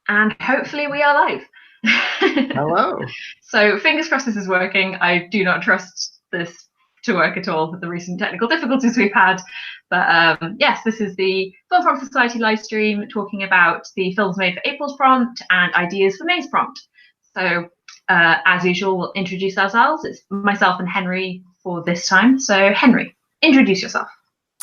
And hopefully we are live. Hello. So fingers crossed this is working. I do not trust this to work at all with the recent technical difficulties we've had. But yes, this is the Film Prompt Society live stream talking about the films made for April's prompt and ideas for May's prompt. So as usual, we'll introduce ourselves. It's myself and Henry for this time. So Henry, introduce yourself.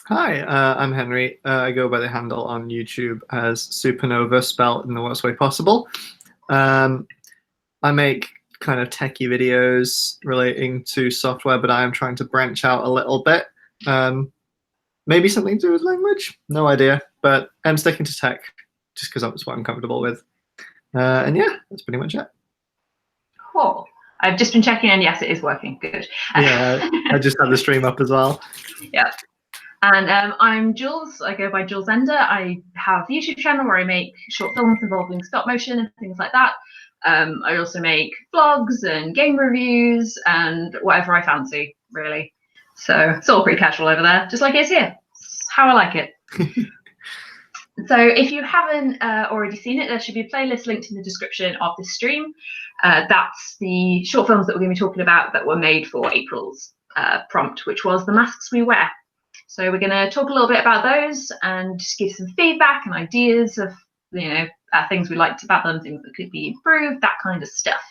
Hi, I'm Henry. I go by the handle on YouTube as Supernova, spelled in the worst way possible. I make kind of techie videos relating to software, but I am trying to branch out a little bit. Maybe something to do with language? No idea, but I'm sticking to tech just because that's what I'm comfortable with. And yeah, that's pretty much it. Cool. I've just been checking and yes, it is working. Good. Yeah, I just had the stream up as well. Yeah. And I'm Jules. I go by Jules Ender. I have a YouTube channel where I make short films involving stop motion and things like that. I also make vlogs and game reviews and whatever I fancy, really. So it's all pretty casual over there, just like it is here. It's how I like it. So if you haven't already seen it, there should be a playlist linked in the description of this stream. That's the short films that we're going to be talking about that were made for April's prompt, which was The Masks We Wear. So we're going to talk a little bit about those and just give some feedback and ideas of, things we liked about them, things that could be improved, that kind of stuff.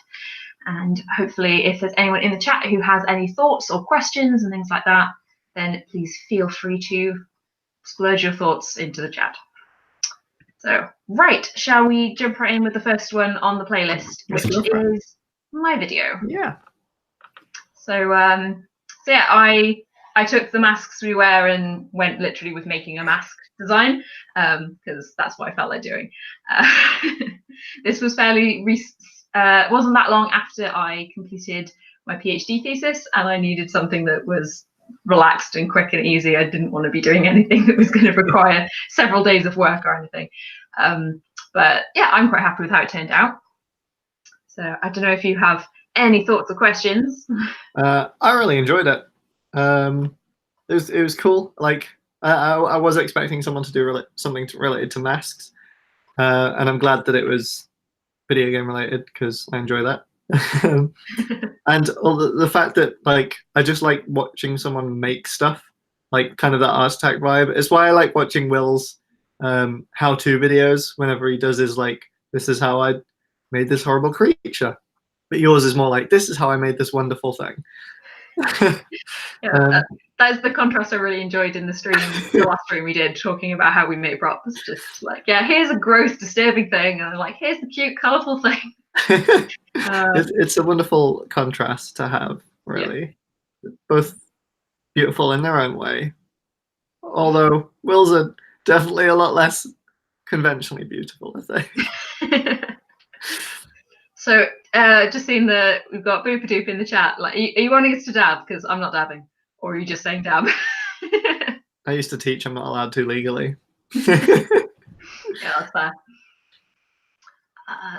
And hopefully if there's anyone in the chat who has any thoughts or questions and things like that, then please feel free to splurge your thoughts into the chat. So, right, shall we jump right in with the first one on the playlist, which is my video. Yeah. So yeah, I took The Masks We Wear and went literally with making a mask design because that's what I felt like doing. This was fairly wasn't that long after I completed my PhD thesis, and I needed something that was relaxed and quick and easy. I didn't want to be doing anything that was going to require several days of work or anything. But yeah, I'm quite happy with how it turned out. So I don't know if you have any thoughts or questions. I really enjoyed it. It was cool. Like I was expecting someone to do something related to masks, and I'm glad that it was video game related because I enjoy that. And the fact that like I just like watching someone make stuff, like kind of that Ars Tech vibe. It's why I like watching Will's how-to videos. Whenever he does his like, this is how I made this horrible creature, but yours is more like, this is how I made this wonderful thing. Yeah, that's the contrast I really enjoyed in the stream, the last stream we did, talking about how we make props. Just like, yeah, here's a gross, disturbing thing, and I'm like, here's the cute, colourful thing. It's a wonderful contrast to have, really. Yeah. Both beautiful in their own way. Although Will's are definitely a lot less conventionally beautiful, I think. So, just seeing that we've got Boopadoop in the chat. Like, are you wanting us to dab? Because I'm not dabbing. Or are you just saying dab? I used to teach. I'm not allowed to legally. Yeah, that's fair.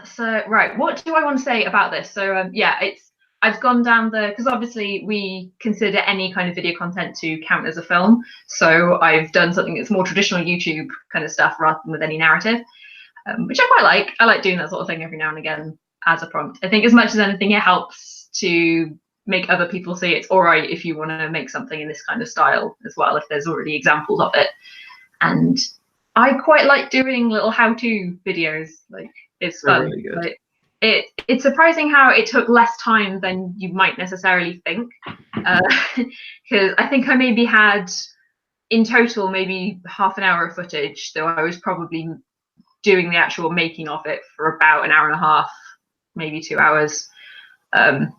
So, right, what do I want to say about this? So, yeah, I've gone down because obviously we consider any kind of video content to count as a film. So I've done something that's more traditional YouTube kind of stuff rather than with any narrative, which I quite like. I like doing that sort of thing every now and again as a prompt. I think as much as anything, it helps to make other people see it's all right if you want to make something in this kind of style as well, if there's already examples of it. And I quite like doing little how-to videos. Like, it's fun. Really good. Like, it's surprising how it took less time than you might necessarily think. Because I think I maybe had, in total, maybe half an hour of footage, though I was probably doing the actual making of it for about an hour and a half, maybe 2 hours.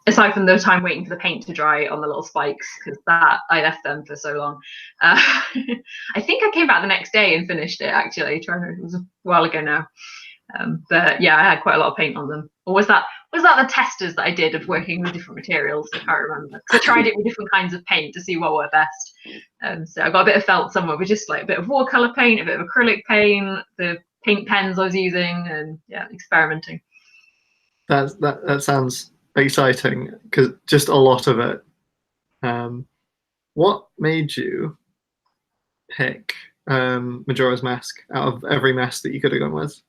Aside from the time waiting for the paint to dry on the little spikes, because that I left them for so long. I think I came back the next day and finished it, actually. It was a while ago now. But yeah, I had quite a lot of paint on them. Or was that the testers that I did of working with different materials? I can't remember. Because I tried it with different kinds of paint to see what worked best. So I got a bit of felt somewhere with just like a bit of watercolor paint, a bit of acrylic paint, the paint pens I was using, and yeah, experimenting. That sounds exciting because just a lot of it. What made you pick Majora's Mask out of every mask that you could have gone with?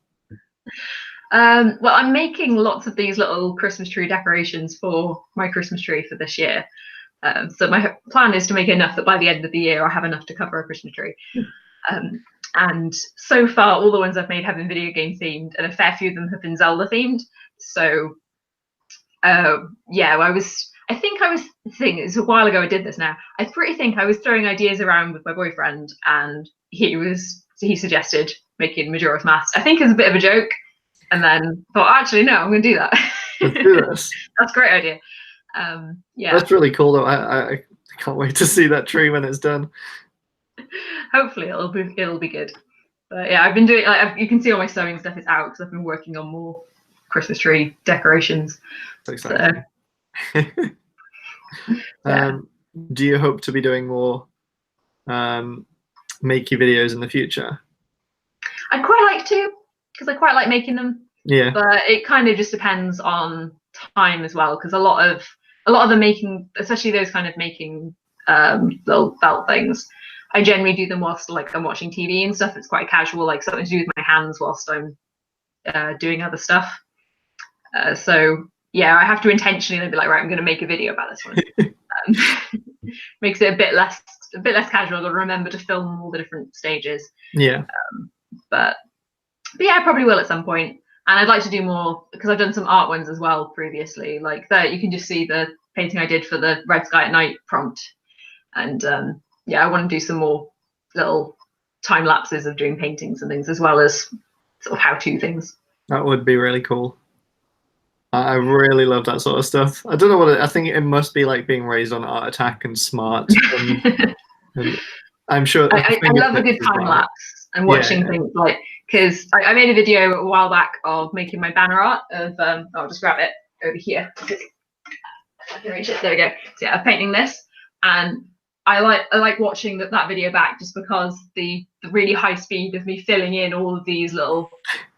Well, I'm making lots of these little Christmas tree decorations for my Christmas tree for this year. So my plan is to make enough that by the end of the year, I'll have enough to cover a Christmas tree. And so far, all the ones I've made have been video game themed, and a fair few of them have been Zelda themed. So, yeah, I think I was thinking, it's a while ago I did this now. I pretty think I was throwing ideas around with my boyfriend, and he suggested making Majora's Mask. I think it was a bit of a joke, and then thought, actually, no, I'm going to do that. Let's do this. That's a great idea. Yeah. That's really cool, though. I can't wait to see that tree when it's done. Hopefully it'll be good. But yeah, I've been doing, like, you can see all my sewing stuff is out because I've been working on more Christmas tree decorations. That's exciting. So, yeah. Do you hope to be doing more makey videos in the future? I'd quite like to, because I quite like making them. Yeah. But it kind of just depends on time as well, because a lot of the making, especially those kind of making little felt things, I generally do them whilst like I'm watching TV and stuff. It's quite casual, like something to do with my hands whilst I'm doing other stuff. So yeah, I have to intentionally be like, right, I'm going to make a video about this one. Makes it a bit less casual. I've got to remember to film all the different stages. Yeah. But yeah, I probably will at some point. And I'd like to do more because I've done some art ones as well previously. Like that, you can just see the painting I did for the Red Sky at Night prompt. And yeah, I want to do some more little time lapses of doing paintings and things, as well as sort of how-to things. That would be really cool. I really love that sort of stuff. I don't know what I think it must be like being raised on Art Attack and Smart. And I'm sure. I love a good time lapse and watching things like, because I made a video a while back of making my banner art of, I'll just grab it over here. I can reach it. There we go. So yeah, I'm painting this, and I like watching that video back just because the really high speed of me filling in all these little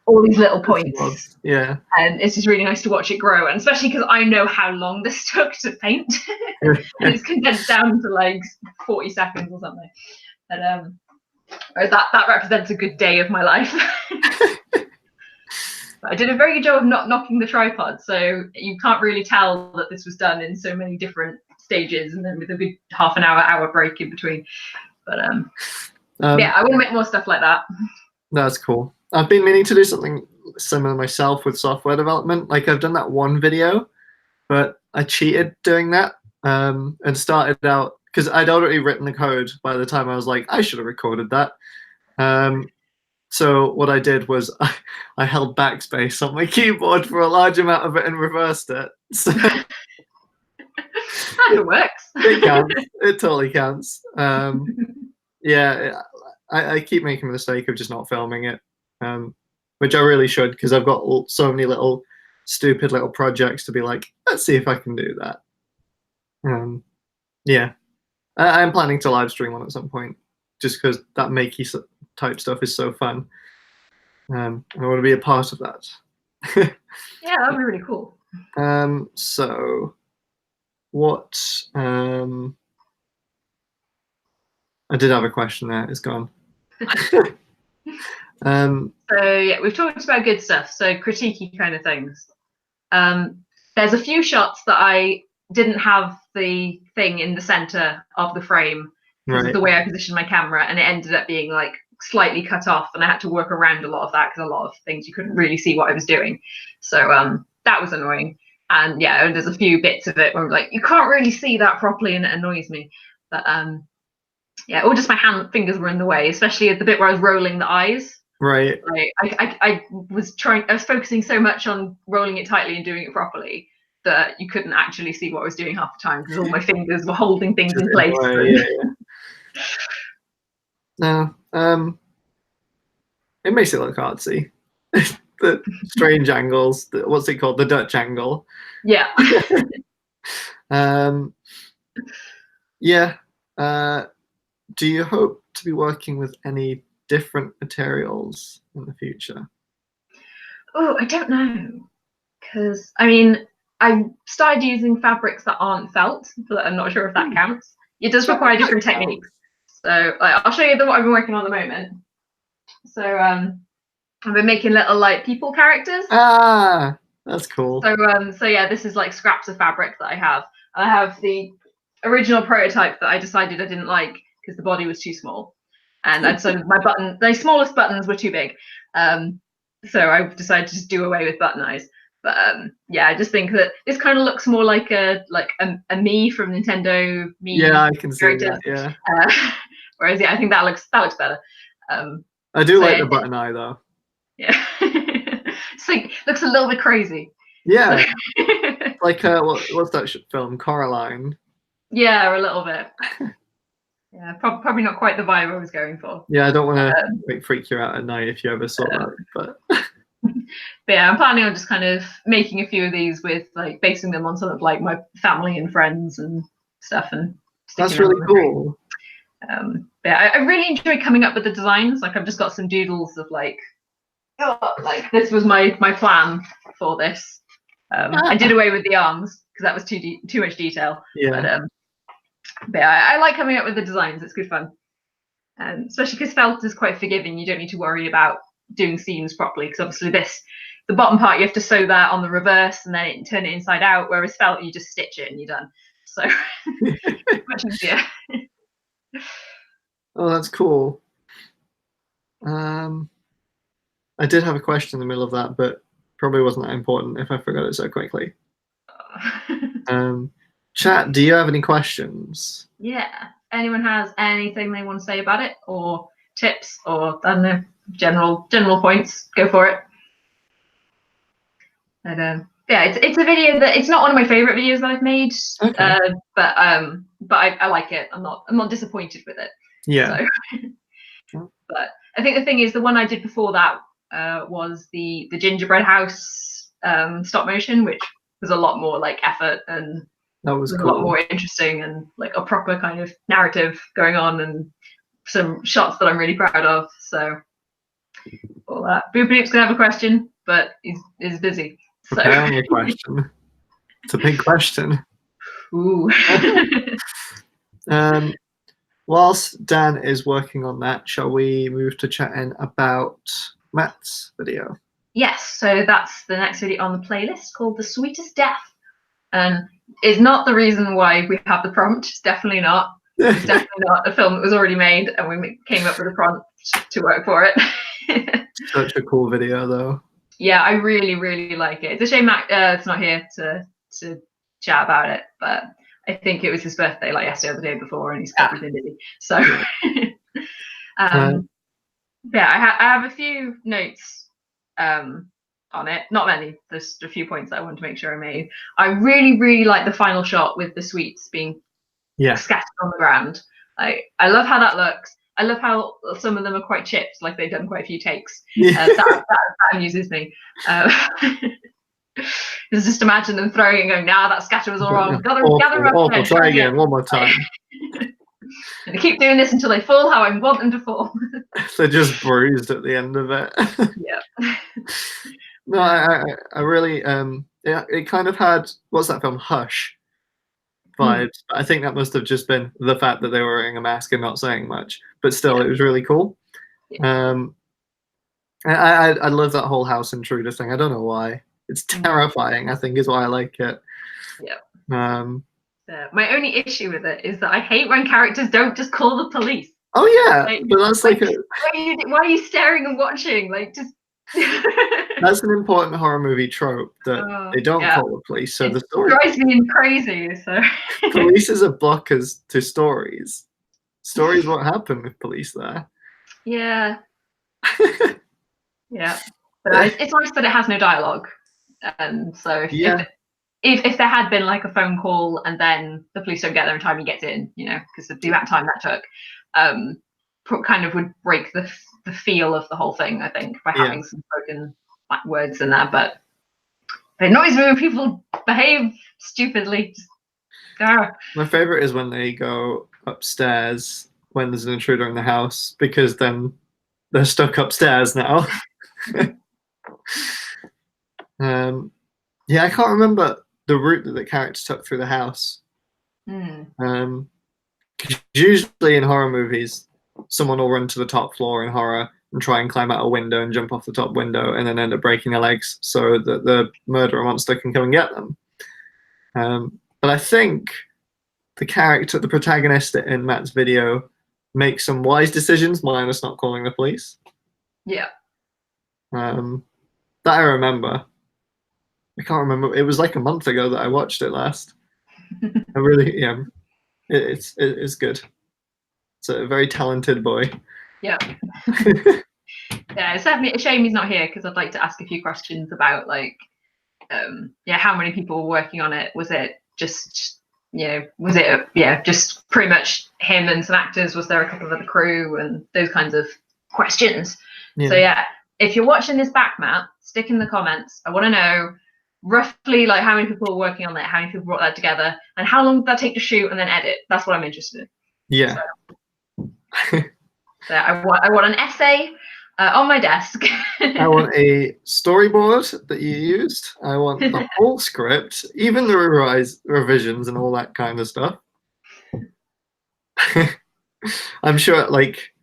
points. Yeah. And it's just really nice to watch it grow, and especially because I know how long this took to paint. And it's condensed down to like 40 seconds or something. And that represents a good day of my life. I did a very good job of not knocking the tripod, so you can't really tell that this was done in so many different stages, and then with a good half an hour break in between. But yeah, I want to make more stuff like that. That's cool. I've been meaning to do something similar myself with software development. Like I've done that one video, but I cheated doing that and started out because I'd already written the code by the time I was like, I should have recorded that. So what I did was I held backspace on my keyboard for a large amount of it and reversed it. So it works. It counts. It totally counts. Yeah, I keep making the mistake of just not filming it, which I really should, because I've got so many little stupid little projects to be like, let's see if I can do that. Yeah, I'm planning to live stream one at some point, just because that makey type stuff is so fun. I want to be a part of that. Yeah, that'd be really cool. So what I did have a question there, it's gone. So yeah, we've talked about good stuff, so critiquey kind of things. There's a few shots that I didn't have the thing in the center of the frame because of the way I positioned my camera, and it ended up being like slightly cut off, and I had to work around a lot of that because a lot of things you couldn't really see what I was doing. So that was annoying. And yeah, and there's a few bits of it where I'm like, you can't really see that properly, and it annoys me. But yeah, or just my fingers were in the way, especially at the bit where I was rolling the eyes. Right. Like I was focusing so much on rolling it tightly and doing it properly that you couldn't actually see what I was doing half the time because all my fingers were holding things in place. No, it makes it look artsy. The strange angles. What's it called? The Dutch angle. Yeah. Yeah. Do you hope to be working with any different materials in the future? Oh, I don't know. Because, I mean, I started using fabrics that aren't felt, but I'm not sure if that counts. It does require different techniques. So I'll show you what I've been working on at the moment. So I've been making little like people characters. Ah, that's cool. So yeah, this is like scraps of fabric that I have. I have the original prototype that I decided I didn't like because the body was too small, and so the smallest buttons were too big. So I decided to just do away with button eyes. But yeah, I just think that this kind of looks more like a me from Nintendo. Me, yeah, I can see that. Yeah. Whereas yeah, I think that looks better. I do like the button eye though. Yeah, so looks a little bit crazy. Yeah, so. Like what's that film? Coraline. Yeah, a little bit. Yeah, probably not quite the vibe I was going for. Yeah, I don't want to like freak you out at night if you ever saw that, but. But yeah, I'm planning on just kind of making a few of these with like basing them on some of like my family and friends and stuff, and that's really cool. Yeah, I really enjoy coming up with the designs. Like I've just got some doodles of like this was my plan for this. I did away with the arms because that was too much detail. Yeah. But yeah, I like coming up with the designs. It's good fun, especially because felt is quite forgiving. You don't need to worry about doing seams properly because obviously the bottom part you have to sew that on the reverse and then turn it inside out, whereas felt you just stitch it and you're done. So much easier. Oh, that's cool. I did have a question in the middle of that, but probably wasn't that important if I forgot it so quickly. Chat, do you have any questions? Yeah. Anyone has anything they want to say about it, or tips, or I don't know, general points? Go for it. And yeah, it's a video that it's not one of my favorite videos that I've made. Okay. But I like it. I'm not disappointed with it. Yeah. So, but I think the thing is, the one I did before that was the gingerbread house stop motion, which was a lot more like effort and that was cool. A lot more interesting and like a proper kind of narrative going on and some shots that I'm really proud of. So all that. Boopanoop's gonna have a question, but he's busy. So preparing a question. It's a big question. Ooh. Whilst Dan is working on that, shall we move to chatting about Matt's video? Yes, so that's the next video on the playlist called The Sweetest Death. And it's not the reason why we have the prompt. It's definitely not. It's definitely not a film that was already made and we came up with a prompt to work for it. Such a cool video though. Yeah, I really, really like it. It's a shame Matt's not here to chat about it, but I think it was his birthday like yesterday or the day before and he's probably been busy. So yeah, I have a few notes on it. Not many, there's a few points that I want to make sure I made. I really, really like the final shot with the sweets being scattered on the ground. I love how that looks. I love how some of them are quite chipped, like they've done quite a few takes. That amuses me. Just imagine them throwing it and going, nah, that scatter was all wrong. Gather up. Try again, one more time. And they keep doing this until they fall how I want them to fall. They're just bruised at the end of it. Yeah. No, I really it kind of had, what's that film, Hush vibes. I think that must have just been the fact that they were wearing a mask and not saying much, but still it was really cool. I love that whole house intruder thing. I don't know why. It's terrifying, I think, is why I like it. Yeah. My only issue with it is that I hate when characters don't just call the police. Oh yeah, but that's like why are you staring and watching? Like just. That's an important horror movie trope that they don't call the police. So the story drives me crazy. So police is a blockers to stories. Stories won't happen with police there. Yeah. Yeah, but it's nice that it has no dialogue, and so if there had been like a phone call and then the police don't get there in time, he gets in, you know, because of the amount of time that took, kind of would break the feel of the whole thing, I think, by having some spoken words in there. But it annoys me when people behave stupidly. My favorite is when they go upstairs when there's an intruder in the house, because then they're stuck upstairs now. Yeah, I can't remember the route that the characters took through the house. Usually in horror movies, someone will run to the top floor in horror, and try and climb out a window and jump off the top window and then end up breaking their legs so that the murderer monster can come and get them. But I think the protagonist in Matt's video, makes some wise decisions, minus not calling the police. Yeah. That I remember. I can't remember. It was like a month ago that I watched it last. I really, yeah. It's good. It's a very talented boy. Yeah. Yeah, it's definitely a shame he's not here because I'd like to ask a few questions about like, how many people were working on it? Was it just, was it, just pretty much him and some actors? Was there a couple of other crew and those kinds of questions? Yeah. So yeah, if you're watching this back, Matt, stick in the comments. I want to know roughly like how many people were working on it, how many people brought that together, and how long did that take to shoot and then edit? That's what I'm interested in. Yeah. So I want an essay on my desk. I want a storyboard that you used. I want the whole script, even the revisions and all that kind of stuff. I'm sure, like,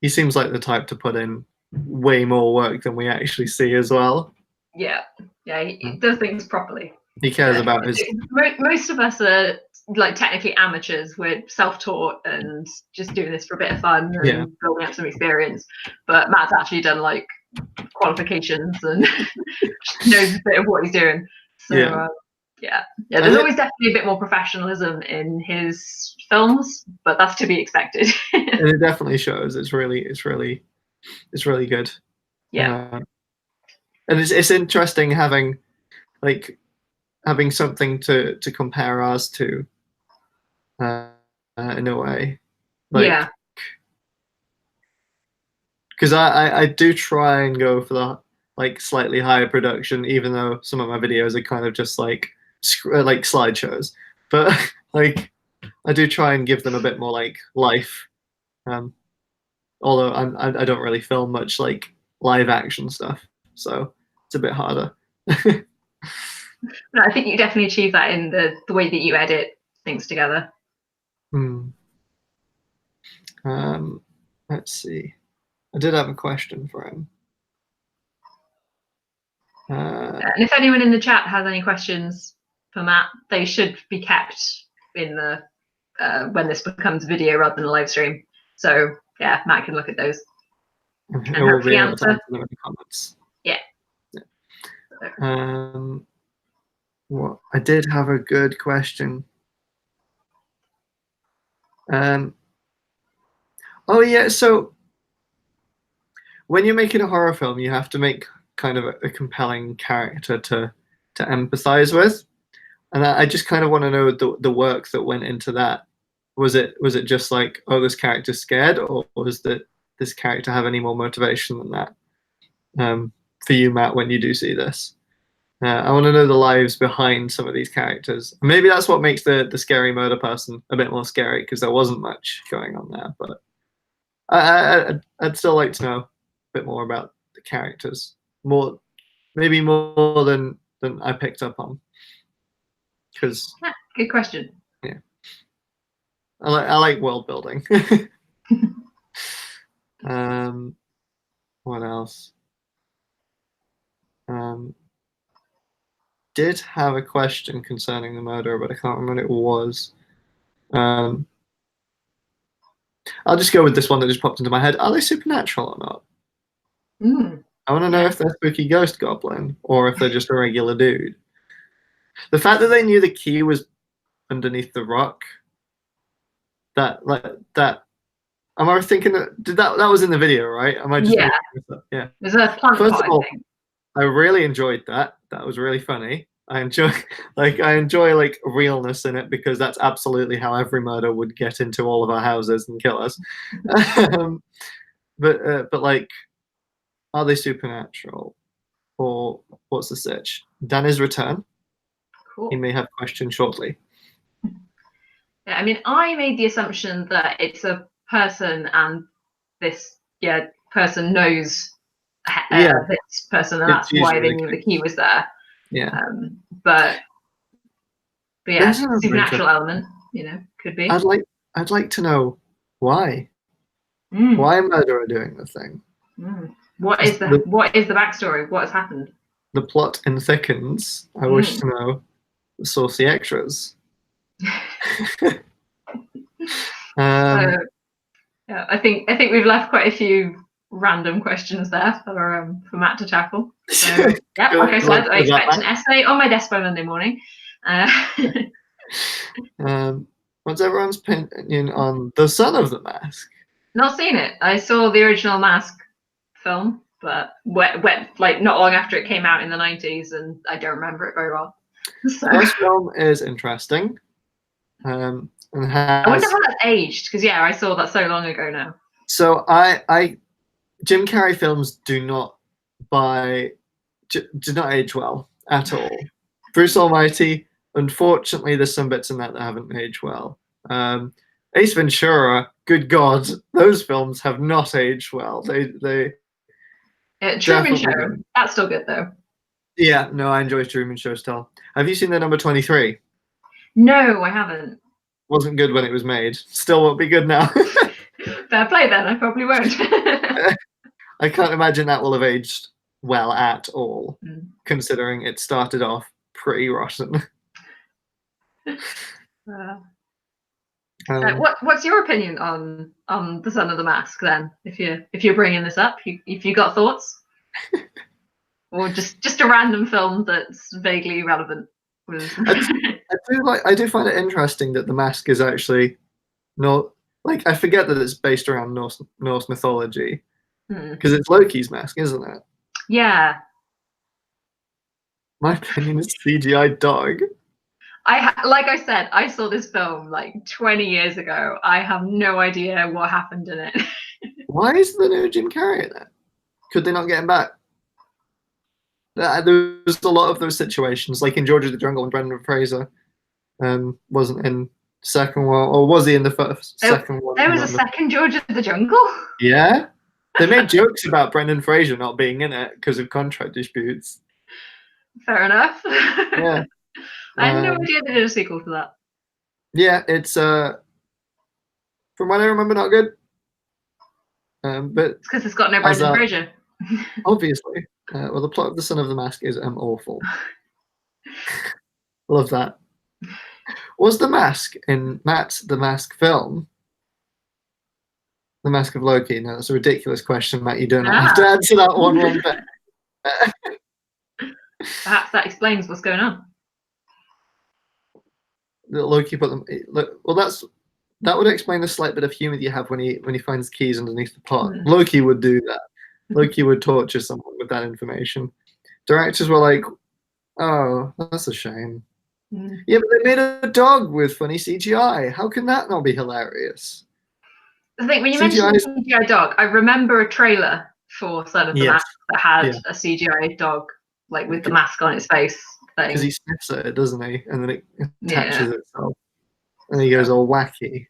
he seems like the type to put in way more work than we actually see as well. Yeah, he does things properly. He cares about his... Most of us are like technically amateurs. We're self-taught and just doing this for a bit of fun and building up some experience. But Matt's actually done like qualifications and knows a bit of what he's doing. So there's always definitely a bit more professionalism in his films, but that's to be expected. And it definitely shows. It's really good. Yeah. And it's interesting having something to compare ours to, in a way. Like, because I do try and go for the like slightly higher production, even though some of my videos are kind of just like slideshows. But like I do try and give them a bit more like life. Although I don't really film much like live action stuff, so it's a bit harder. No, I think you definitely achieve that in the way that you edit things together. Let's see. I did have a question for him. And if anyone in the chat has any questions for Matt, they should be kept in the when this becomes a video rather than a live stream. So yeah, Matt can look at those and hopefully answer them in the comments. Yeah. Well, I did have a good question. Oh yeah, so when you're making a horror film, you have to make kind of a compelling character to empathize with, and I just kind of want to know the work that went into that. Was it just like, oh, this character's scared, or does this character have any more motivation than that? For you, Matt, when you do see this, I want to know the lives behind some of these characters. Maybe that's what makes the scary murder person a bit more scary, because there wasn't much going on there. But I'd still like to know a bit more about the characters, maybe more than I picked up on. Because good question. Yeah, I like world building. What else? Did have a question concerning the murder, but I can't remember what it was. I'll just go with this one that just popped into my head. Are they supernatural or not? I want to know if they're spooky ghost goblin or if they're just a regular dude. The fact that they knew the key was underneath the rock. That. Am I thinking that was in the video, right? Am I just yeah. There's a plant. First of all, I really enjoyed that. That was really funny. I enjoy like realness in it, because that's absolutely how every murder would get into all of our houses and kill us. But like, are they supernatural, or what's the sitch? Dan is return. Cool. He may have questions shortly. Yeah, I mean, I made the assumption that it's a person, and this person knows this person, and that's why they knew the key was there. Yeah. But yeah, supernatural element, could be. I'd like to know why. Why a murderer doing the thing? What is the backstory? What has happened? The plot thickens. I wish to know the saucy extras. Yeah, I think we've left quite a few random questions there for Matt to tackle. So yeah, like I said, I expect an essay on my desk by Monday morning. What's everyone's opinion on The Son of the Mask? Not seen it. I saw the original Mask film, but went like not long after it came out in the 90s, and I don't remember it very well. So. This film is interesting. And I wonder how that's aged, because I saw that so long ago now. So Jim Carrey films do not age well at all. Bruce Almighty, unfortunately, there's some bits in that haven't aged well. Ace Ventura, good God, those films have not aged well. They Truman Show, that's still good though. Yeah, no, I enjoy Truman Show still. Have you seen the number 23? No, I haven't. Wasn't good when it was made. Still won't be good now. Fair play then, I probably won't. I can't imagine that will have aged well at all, considering it started off pretty rotten. What's your opinion on The Son of the Mask then? If you're bringing this up, if you got thoughts, or just a random film that's vaguely relevant. I do find it interesting that The Mask is actually not like, I forget that it's based around Norse mythology, because it's Loki's mask, isn't it? Yeah. My opinion is CGI dog. Like I said, I saw this film like 20 years ago. I have no idea what happened in it. Why is the new Jim Carrey in it? Could they not get him back? There's a lot of those situations, like in George of the Jungle, when Brendan Fraser wasn't in second one, or was he in the second one? There was a second George of the Jungle? Yeah. They made jokes about Brendan Fraser not being in it because of contract disputes. Fair enough. Yeah. I had no idea they did a sequel to that. Yeah, it's from what I remember, not good. But it's because it's got no Brendan Fraser. Obviously. Well, the plot of The Son of the Mask is awful. Love that. Was the mask in Matt's The Mask film The Mask of Loki? No, that's a ridiculous question, Matt. You don't have to answer that one bit. Perhaps that explains what's going on. Loki put them. Well, that would explain the slight bit of humor you have when he finds keys underneath the pot. Loki would do that. Loki would torture someone with that information. Directors were like, "Oh, that's a shame." Yeah, but they made a dog with funny CGI. How can that not be hilarious? I think when you mentioned CGI dog, I remember a trailer for Son of the Mask that had a CGI dog, like with the mask on its face. Because he sniffs at it, doesn't he? And then it attaches itself. And he goes all wacky.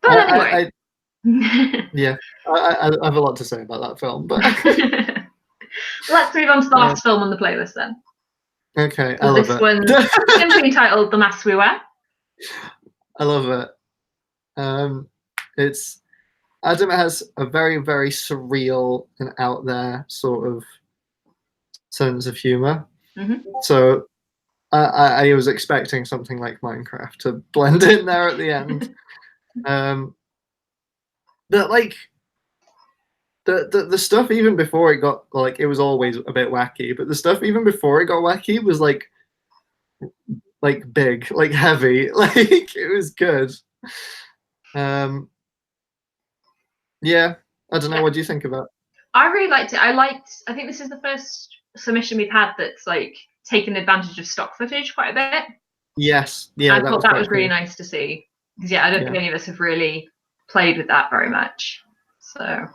But anyway. I have a lot to say about that film. But let's move on to the last film on the playlist then. Okay, I love it. This one's simply titled The Masks We Wear. I love it. It's Adam has a very, very surreal and out there sort of sense of humor. So I was expecting something like Minecraft to blend in there at the end. But like the stuff even before it got like, it was always a bit wacky, but the stuff even before it got wacky was like big, like heavy, like it was good. Yeah, I don't know. What do you think about it? I really liked it. I think this is the first submission we've had that's like taken advantage of stock footage quite a bit. Yes, yeah, I thought that was really nice to see, because I don't think any of us have really played with that very much. So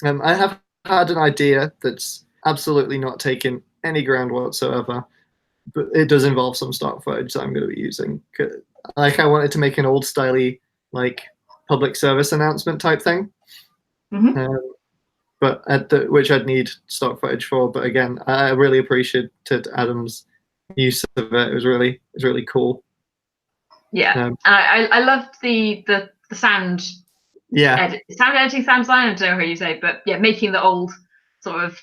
I have had an idea that's absolutely not taken any ground whatsoever, but it does involve some stock footage that I'm going to be using. Like, I wanted to make an old styley, like, public service announcement type thing, but which I'd need stock footage for. But again, I really appreciated Adam's use of it. It was really cool. Yeah, I loved the sound Yeah, sound editing, sound design, I don't know how you say, but yeah, making the old sort of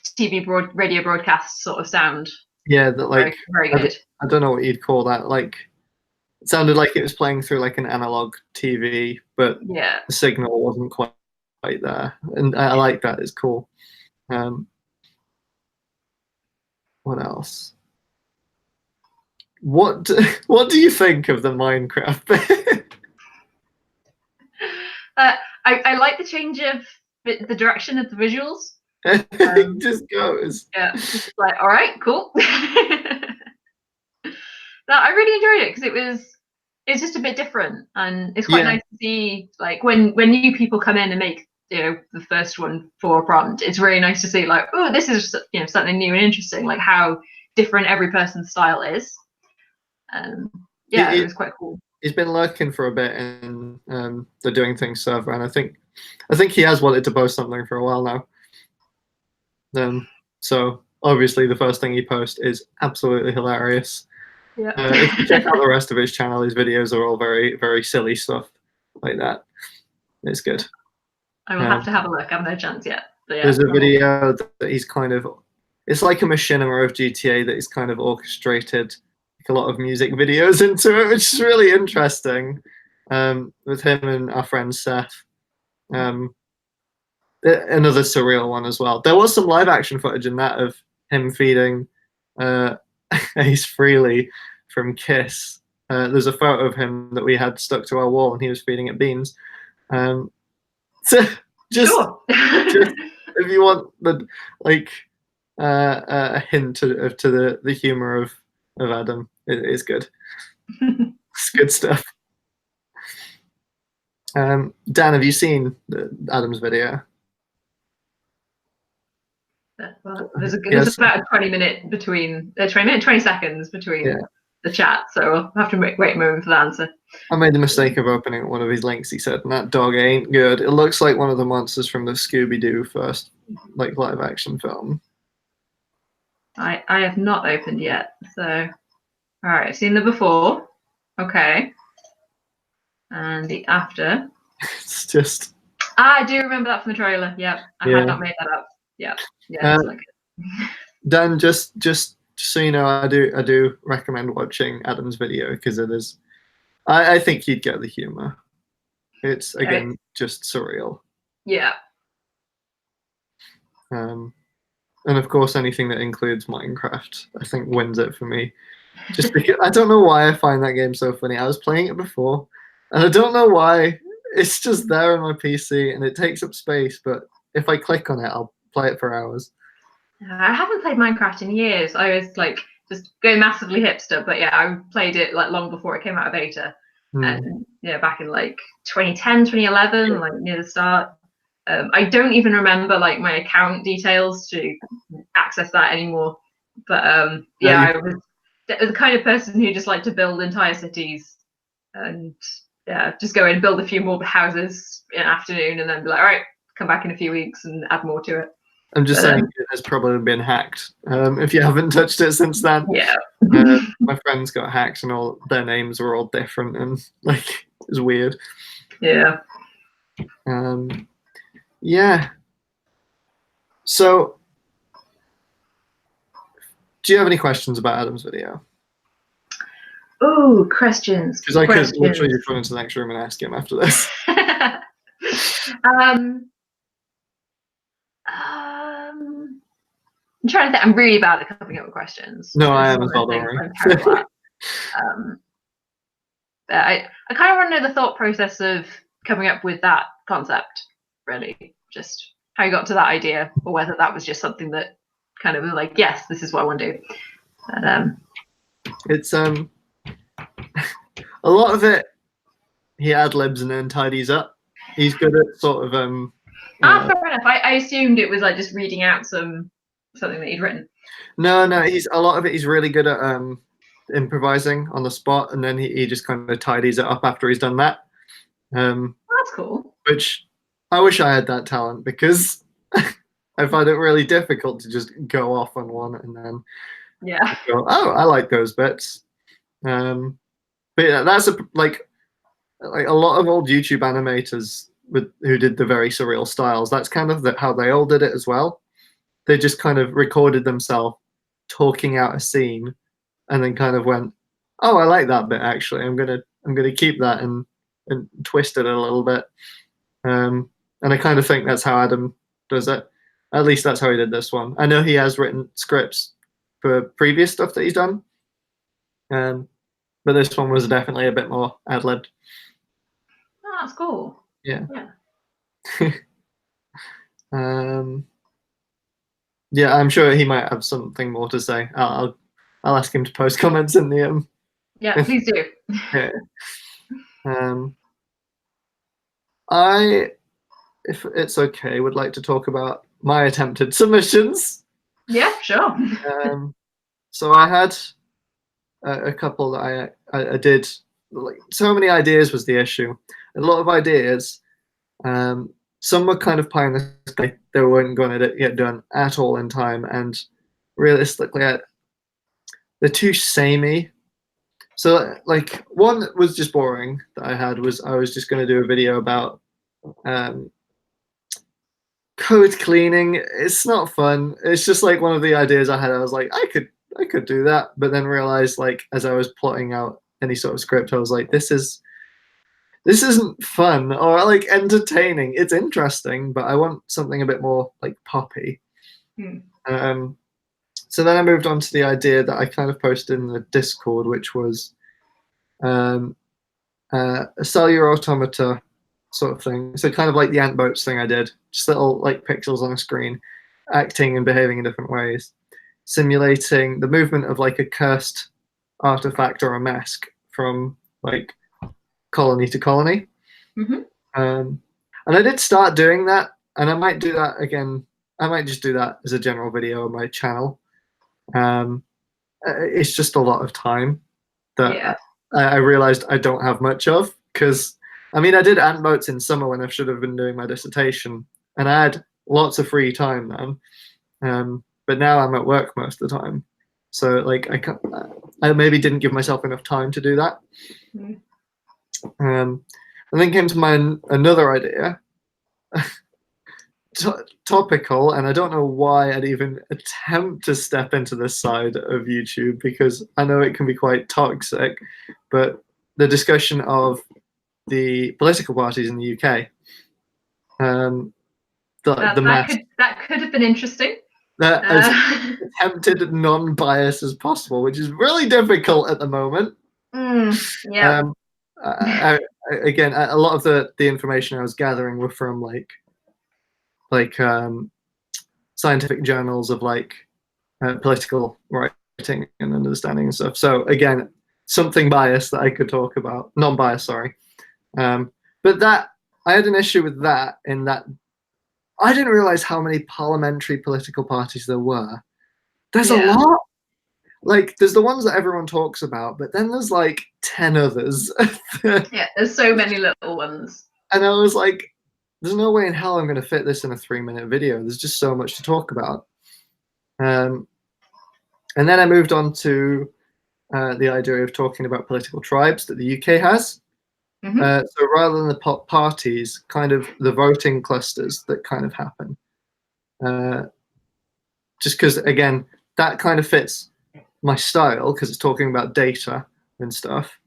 radio broadcast sort of sound. yeah, that like Very good. I don't know what you'd call that. Like, it sounded like it was playing through like an analog TV, but Yeah. the signal wasn't quite there, and I like that. It's cool. What else? What do you think of the Minecraft bit? I like the change of the direction of the visuals. It just goes. Yeah, just like, all right, cool. No, I really enjoyed it because it's just a bit different, and it's quite nice to see like when new people come in and make the first one for a prompt. It's really nice to see like, oh, this is something new and interesting, like how different every person's style is. Yeah, it was quite cool. He's been lurking for a bit in the Doing Things server, and I think he has wanted to post something for a while now. So obviously the first thing he posts is absolutely hilarious. Yeah. If you check out the rest of his channel, his videos are all very, very silly stuff like that. It's good. I will have to have a look. I haven't had a chance yet. But yeah, there's a video that he's it's like a machinima of GTA that he's kind of orchestrated like a lot of music videos into it, which is really interesting. With him and our friend Seth. Another surreal one as well. There was some live action footage in that of him feeding Ace Frehley from Kiss. There's a photo of him that we had stuck to our wall, and he was feeding it beans. So just if you want a hint to the humor of Adam, it is good. It's good stuff. Dan, have you seen Adam's video? Well, there's about a 20 seconds between the chat, so I'll have to wait a moment for the answer. I made the mistake of opening one of his links. He said, "That dog ain't good. It looks like one of the monsters from the Scooby-Doo first, like live action film." I have not opened yet. So, all right, I've seen the before. Okay, and the after. It's just. I do remember that from the trailer. Yep, I had not made that up. Yep. Yeah. Dan, just so you know, I do recommend watching Adam's video because it is. I think you'd get the humor. It's again just surreal. Yeah. And of course, anything that includes Minecraft, I think, wins it for me. Just because I don't know why I find that game so funny. I was playing it before, and I don't know why. It's just there on my PC, and it takes up space. But if I click on it, I'll play it for hours. I haven't played Minecraft in years. I was like just going massively hipster, but yeah, I played it like long before it came out of beta. And back in like 2010, 2011, like near the start. I don't even remember like my account details to access that anymore. But I was the kind of person who just liked to build entire cities and just go in and build a few more houses in an afternoon and then be like, all right, come back in a few weeks and add more to it. I'm just saying it has probably been hacked. If you haven't touched it since then. Yeah. My friends got hacked and all their names were all different and like it was weird. Yeah. Yeah. So do you have any questions about Adam's video? Oh, questions. Because I could literally just run into the next room and ask him after this. I'm trying to think. I'm really bad at coming up with questions. No, I am as well, don't worry. I kind of want to know the thought process of coming up with that concept, really. Just how you got to that idea, or whether that was just something that kind of was like, yes, this is what I want to do. But, it's a lot of it he ad-libs and then tidies up. He's good at sort of fair enough. I assumed it was like just reading out something that he'd written. No, he's a lot of it he's really good at improvising on the spot, and then he just kind of tidies it up after he's done that. That's cool. Which I wish I had that talent, because I find it really difficult to just go off on one and then go, oh, I like those bits. But yeah, that's like a lot of old YouTube animators who did the very surreal styles. That's kind of how they all did it as well. They just kind of recorded themselves talking out a scene, and then kind of went, "Oh, I like that bit actually. I'm gonna keep that and twist it a little bit." And I kind of think that's how Adam does it. At least that's how he did this one. I know he has written scripts for previous stuff that he's done, but this one was definitely a bit more ad-libbed. Oh, that's cool. Yeah. Yeah. Yeah, I'm sure he might have something more to say. I'll ask him to post comments in the Yeah, please do. Yeah. I, if it's okay, would like to talk about my attempted submissions. Yeah, sure. So I had a couple that I did. Like, so many ideas was the issue. A lot of ideas. Some were kind of pie in the sky. They weren't going to get done at all in time, and realistically, they're too samey. So, like, one was just boring that I had was I was just going to do a video about code cleaning. It's not fun. It's just like one of the ideas I had. I was like, I could do that, but then realized, like, as I was plotting out any sort of script, I was like, this isn't fun or like entertaining. It's interesting, but I want something a bit more like poppy. So then I moved on to the idea that I kind of posted in the Discord, which was a cellular automata sort of thing. So kind of like the ant boats thing I did, just little like pixels on a screen, acting and behaving in different ways, simulating the movement of like a cursed artifact or a mask from like colony to colony. And I did start doing that, and I might do that again. I might just do that as a general video on my channel. It's just a lot of time that I realized I don't have much of, because I mean, I did ant boats in summer when I should have been doing my dissertation, and I had lots of free time then. But now I'm at work most of the time, so like I maybe didn't give myself enough time to do that. And then came to my another idea, topical, and I don't know why I'd even attempt to step into this side of YouTube, because I know it can be quite toxic, but the discussion of the political parties in the UK. That could have been interesting. As attempted non-bias as possible, which is really difficult at the moment. Yeah. Again, a lot of the information I was gathering were from like scientific journals of like political writing and understanding and stuff. So again, something biased that I could talk about, non-biased, sorry. But that I had an issue with that, in that I didn't realize how many parliamentary political parties there were. There's a lot. Like, there's the ones that everyone talks about, but then there's like 10 others. Yeah, there's so many little ones. And I was like, there's no way in hell I'm going to fit this in a 3-minute video. There's just so much to talk about. And then I moved on to the idea of talking about political tribes that the UK has. So rather than the parties, kind of the voting clusters that kind of happen. Just because, again, that kind of fits my style, because it's talking about data and stuff,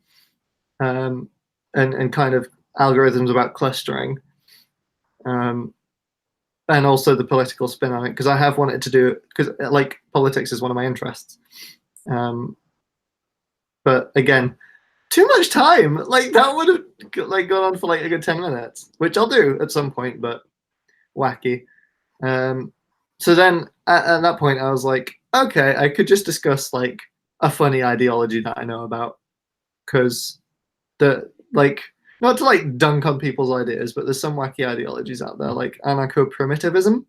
and kind of algorithms about clustering, and also the political spin on it, because I have wanted to do, because like politics is one of my interests, but again, too much time. Like, that would have like gone on for like a good 10 minutes, which I'll do at some point, but wacky. So then at that point I was like, okay, I could just discuss like a funny ideology that I know about, because like, not to like dunk on people's ideas, but there's some wacky ideologies out there, like anarcho-primitivism,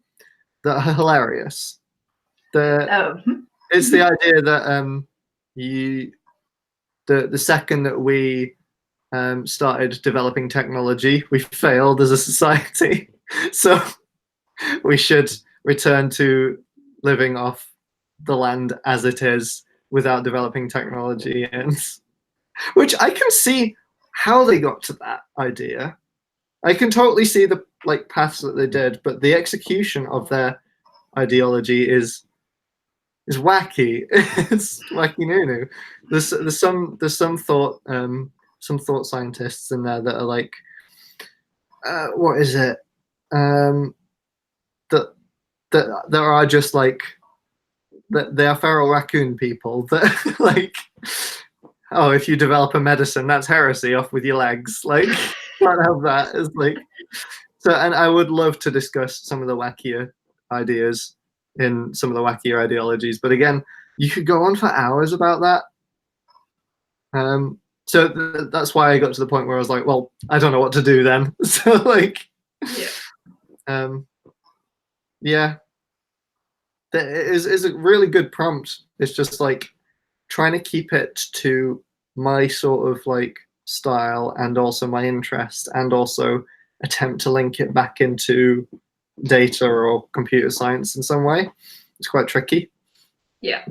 that are hilarious. It's the idea that the second that we started developing technology, we failed as a society. So we should return to living off the land as it is without developing technology, and which I can see how they got to that idea, I can totally see the like paths that they did, but the execution of their ideology is wacky. It's wacky nunu. There's some thought scientists in there that are like, what is it? That there are just like that they are feral raccoon people that like, oh, if you develop a medicine, that's heresy. Off with your legs. Like, can't have that. It's like so. And I would love to discuss some of the wackier ideas in some of the wackier ideologies, but again, you could go on for hours about that. So that's why I got to the point where I was like, well, I don't know what to do then. So like, yeah, that is a really good prompt. It's just like trying to keep it to my sort of like style and also my interest, and also attempt to link it back into data or computer science in some way. It's quite tricky. Yeah.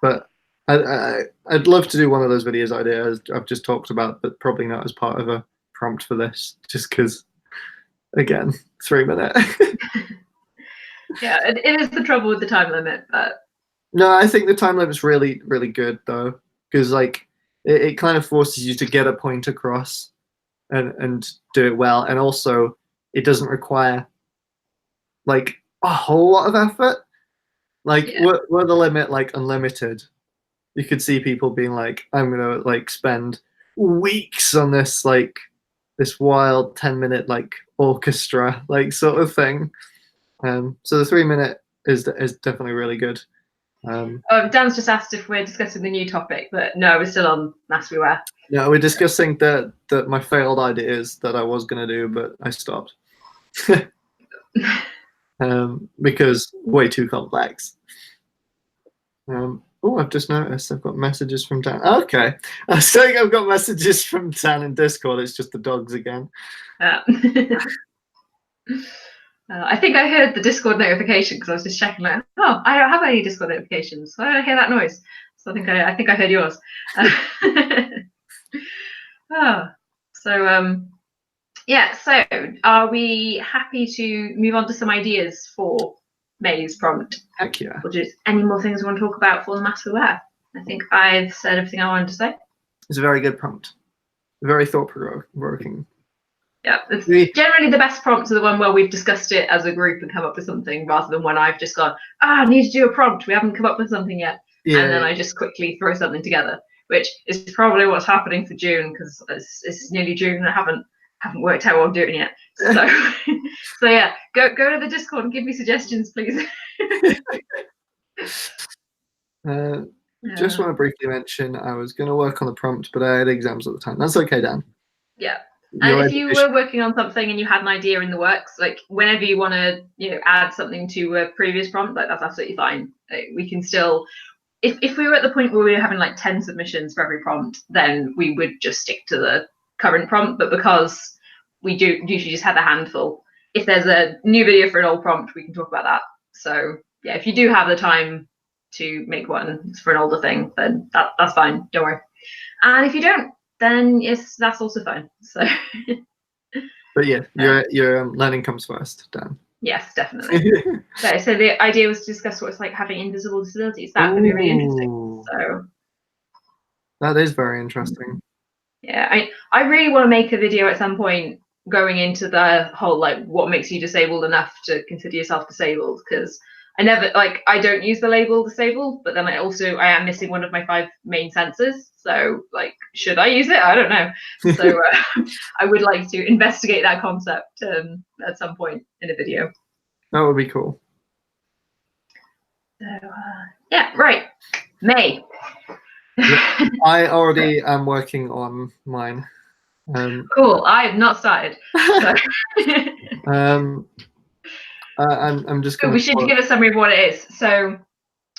But I'd love to do one of those videos I've just talked about, but probably not as part of a prompt for this, just because, again, 3 minute. Yeah, it is the trouble with the time limit, but no, I think the time limit's really, really good though, because like it kind of forces you to get a point across and do it well, and also it doesn't require like a whole lot of effort. Like were the limit like unlimited, you could see people being like, I'm gonna like spend weeks on this like this wild 10-minute like orchestra like sort of thing. So the 3 minute is definitely really good. Dan's just asked if we're discussing the new topic, but no, we're still on mass beware. No, we're discussing that my failed ideas that I was gonna do, but I stopped. Because way too complex. Oh, I've just noticed I've got messages from Dan. Okay, I was saying I've got messages from Dan in Discord. It's just the dogs again. I think I heard the Discord notification because I was just checking. Like, oh, I don't have any Discord notifications. Why did I hear that noise? So I think I heard yours. Yeah. So are we happy to move on to some ideas for May's prompt? Heck yeah. Or just any more things we want to talk about for the mass aware? I think I've said everything I wanted to say. It's a very good prompt. Very thought-provoking. Yeah, it's generally the best prompts are the one where we've discussed it as a group and come up with something, rather than when I've just gone, I need to do a prompt, we haven't come up with something yet. Yeah. And then I just quickly throw something together, which is probably what's happening for June, because it's nearly June and I haven't worked out what I'm doing yet. So so yeah, go to the Discord and give me suggestions, please. Just want to briefly mention I was going to work on the prompt, but I had exams at the time. That's okay, Dan. Yeah. And if you were working on something and you had an idea in the works, like whenever you want to, add something to a previous prompt, like that's absolutely fine. We can still, if we were at the point where we were having like 10 submissions for every prompt, then we would just stick to the current prompt. But because we do usually just have a handful, if there's a new video for an old prompt, we can talk about that. So yeah, if you do have the time to make one for an older thing, then that's fine. Don't worry. And if you don't, then yes, that's also fine. So. But yeah, your learning comes first, Dan. Yes, definitely. So the idea was to discuss what it's like having invisible disabilities. That would be really interesting. So. That is very interesting. Yeah, I really want to make a video at some point going into the whole like what makes you disabled enough to consider yourself disabled, because I don't use the label disabled, but then I am missing one of my 5 main senses. So like, should I use it? I don't know. So I would like to investigate that concept at some point in a video. That would be cool. So yeah, right. May. I already am working on mine. Cool. I have not started. So. I'm just going we should give a summary of what it is. So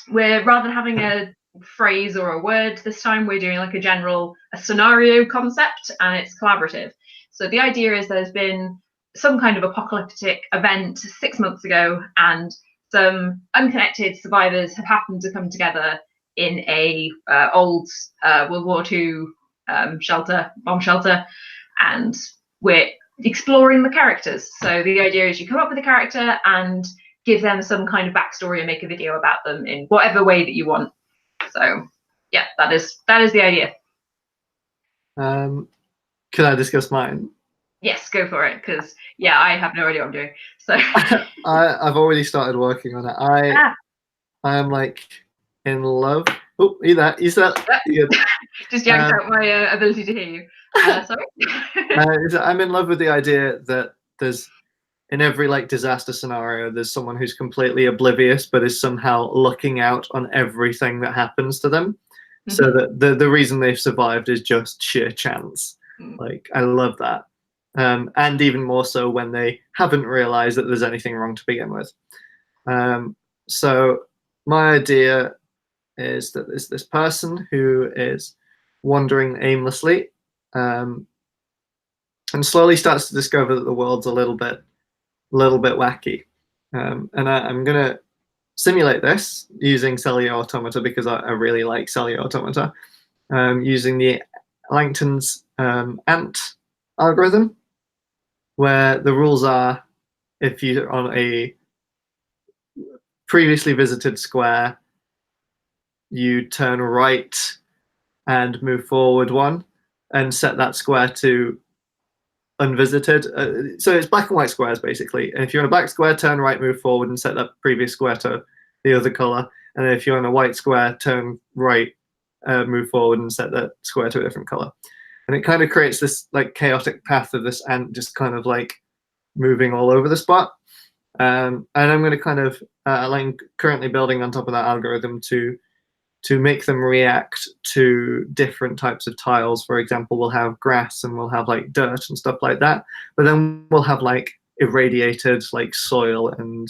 we're, rather than having a phrase or a word this time, we're doing like a scenario concept, and it's collaborative. So the idea is there's been some kind of apocalyptic event 6 months ago, and some unconnected survivors have happened to come together in a old World War II bomb shelter, and we're exploring the characters. So the idea is you come up with a character and give them some kind of backstory and make a video about them in whatever way that you want. So yeah, that is the idea. Can I discuss mine? Yes, go for it, because yeah, I have no idea what I'm doing. So I've already started working on it. I am like in love. Oh, you there? You said just yanked out my ability to hear you. Sorry. I'm in love with the idea that there's, in every like disaster scenario, there's someone who's completely oblivious but is somehow looking out on everything that happens to them. Mm-hmm. So that the reason they've survived is just sheer chance. Like, I love that. And even more so when they haven't realized that there's anything wrong to begin with. So my idea is that there's this person who is wandering aimlessly, and slowly starts to discover that the world's a little bit wacky. And I'm gonna simulate this using Cellular Automata because I really like Cellular Automata, using the Langton's ant algorithm, where the rules are, if you're on a previously visited square, you turn right and move forward one and set that square to unvisited. So it's black and white squares basically. And if you're on a black square, turn right, move forward, and set that previous square to the other color. And if you're on a white square, turn right, move forward, and set that square to a different color. And it kind of creates this like chaotic path of this ant just kind of like moving all over the spot. And I'm going to kind of like currently building on top of that algorithm to make them react to different types of tiles. For example, we'll have grass and we'll have like dirt and stuff like that. But then we'll have like irradiated like soil and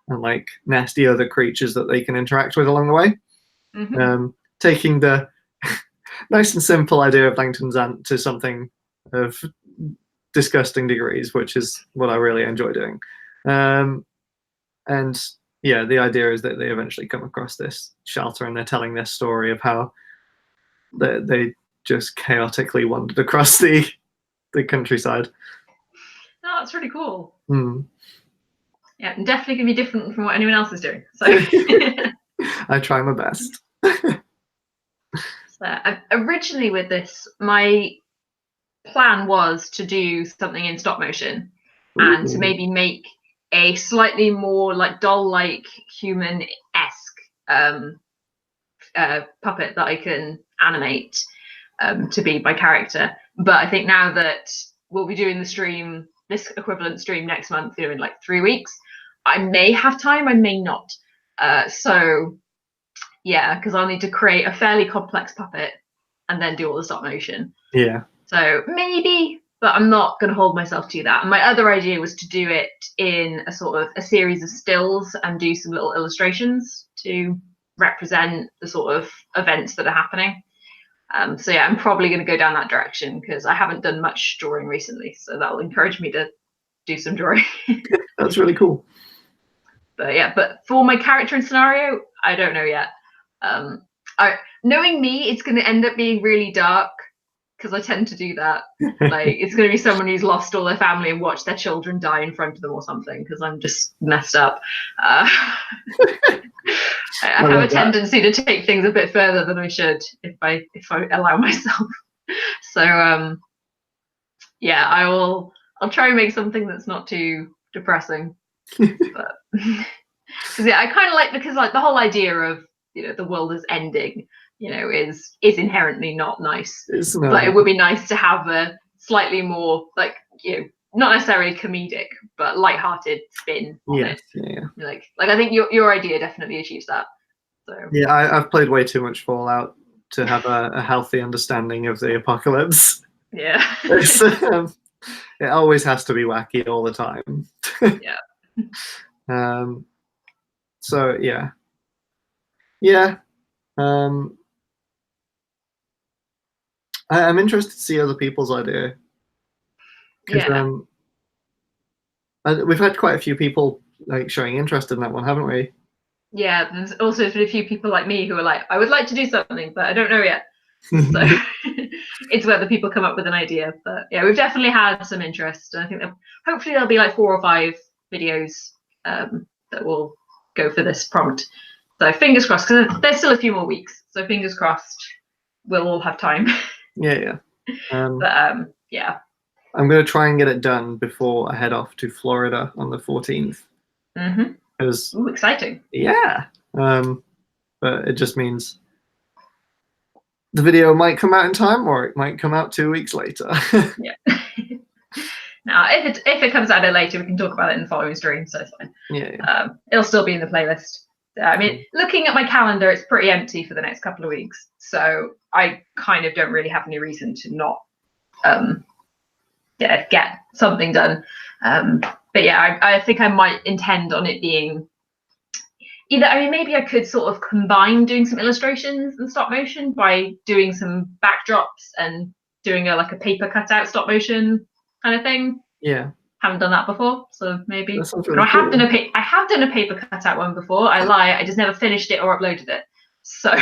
like nasty other creatures that they can interact with along the way. Mm-hmm. Taking the nice and simple idea of Langton's ant to something of disgusting degrees, which is what I really enjoy doing. And yeah, the idea is that they eventually come across this shelter and they're telling this story of how they just chaotically wandered across the countryside. No, that's really cool. Mm. Yeah, and definitely going to be different from what anyone else is doing. So I try my best. So, originally with this, my plan was to do something in stop motion. Ooh. And to maybe make a slightly more like doll-like human-esque puppet that I can animate to be my character. But I think now that we'll be doing the stream, this equivalent stream next month, in like 3 weeks, I may have time, I may not. So yeah, because I'll need to create a fairly complex puppet and then do all the stop motion. Yeah. So maybe, but I'm not going to hold myself to that. And my other idea was to do it in a sort of a series of stills and do some little illustrations to represent the sort of events that are happening. So yeah, I'm probably going to go down that direction because I haven't done much drawing recently. So that will encourage me to do some drawing. That's really cool. But yeah, but for my character and scenario, I don't know yet. Knowing me, it's going to end up being really dark because I tend to do that. Like, it's going to be someone who's lost all their family and watched their children die in front of them or something because I'm just messed up. I have a tendency to take things a bit further than I should if I allow myself. So yeah, I'll try and make something that's not too depressing. But because yeah, I kind of like, because like the whole idea of the world is ending, is inherently not nice. But it would be nice to have a slightly more like not necessarily comedic, but lighthearted spin on it. Yeah. Like I think your idea definitely achieves that. So yeah, I've played way too much Fallout to have a healthy understanding of the apocalypse. Yeah. It always has to be wacky all the time. Yeah. So yeah. I'm interested to see other people's idea. Yeah. We've had quite a few people like showing interest in that one, haven't we? Yeah, there's also been a few people like me who are like, I would like to do something, but I don't know yet. So it's whether people come up with an idea. But yeah, we've definitely had some interest. I think that hopefully there'll be like 4 or 5 videos that will go for this prompt. So fingers crossed, because there's still a few more weeks. So fingers crossed, we'll all have time. Yeah. But yeah. I'm going to try and get it done before I head off to Florida on the 14th. Mm-hmm. Ooh, exciting. Yeah. But it just means the video might come out in time, or it might come out 2 weeks later. Yeah. Now, if it comes out a bit later, we can talk about it in the following stream, so it's fine. Yeah. It'll still be in the playlist. I mean, looking at my calendar, it's pretty empty for the next couple of weeks, so I kind of don't really have any reason to not get something done. But yeah, I think I might intend on it being either, I mean, maybe I could sort of combine doing some illustrations and stop motion by doing some backdrops and doing like a paper cutout stop motion kind of thing. Yeah. Haven't done that before, so maybe. Really I have done a paper cutout one before. I lie, I just never finished it or uploaded it. So,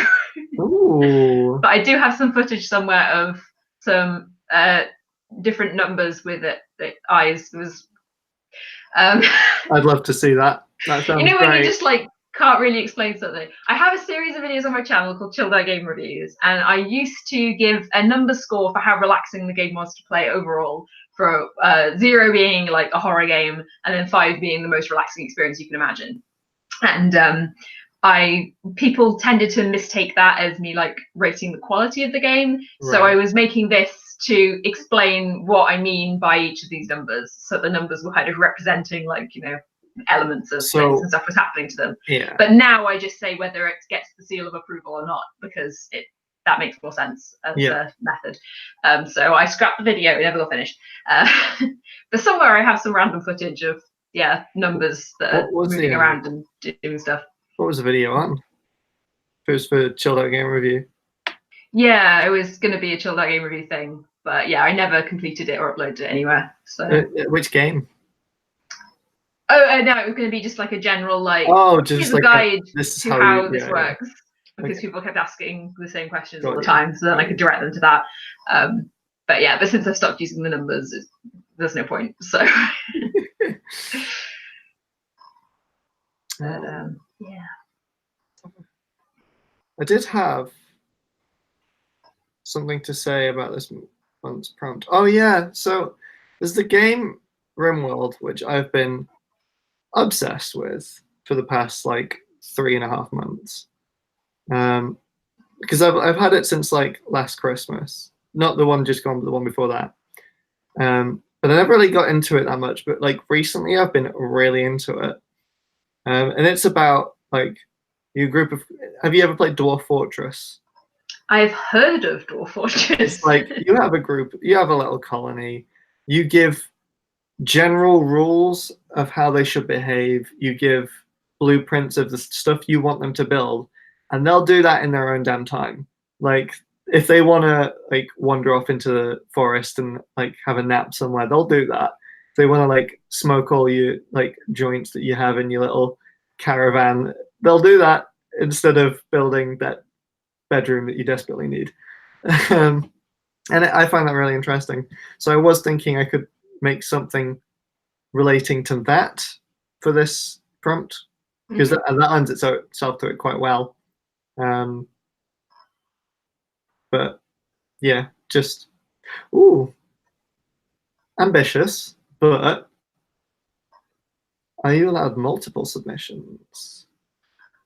Ooh. But I do have some footage somewhere of some different numbers with it. The eyes was. I'd love to see that. That sounds great. when you just like can't really explain something. I have a series of videos on my channel called Chilled Out Game Reviews, and I used to give a number score for how relaxing the game was to play overall. For 0 being like a horror game, and then 5 being the most relaxing experience you can imagine. And people tended to mistake that as me like rating the quality of the game. Right. So I was making this to explain what I mean by each of these numbers. So the numbers were kind of representing like, elements of things and stuff was happening to them. Yeah. But now I just say whether it gets the seal of approval or not, because that makes more sense as a method. So I scrapped the video, it never got finished. But somewhere I have some random footage of numbers that are moving around and doing stuff. What was the video on? It was for Chilled Out Game Review. Yeah, it was going to be a Chilled Out Game Review thing, but yeah, I never completed it or uploaded it anywhere. So which game? Oh no, it was going to be just like a general just like a guide to how this works. Because people kept asking the same questions all the time, so then I could direct them to that. But since I've stopped using the numbers, there's no point. So, I did have something to say about this month's prompt. Oh yeah, so there's the game RimWorld, which I've been obsessed with for the past 3.5 months. Because I've had it since last Christmas, not the one just gone, but the one before that. But I never really got into it that much. But recently, I've been really into it, and it's about you group of. Have you ever played Dwarf Fortress? I've heard of Dwarf Fortress. It's you have a group, you have a little colony, you give general rules of how they should behave, you give blueprints of the stuff you want them to build. And they'll do that in their own damn time. If they want to wander off into the forest and have a nap somewhere, they'll do that. If they want to smoke all your joints that you have in your little caravan, they'll do that instead of building that bedroom that you desperately need. And I find that really interesting. So I was thinking I could make something relating to that for this prompt, because that lends itself to it quite well. But yeah, just ambitious, but are you allowed multiple submissions?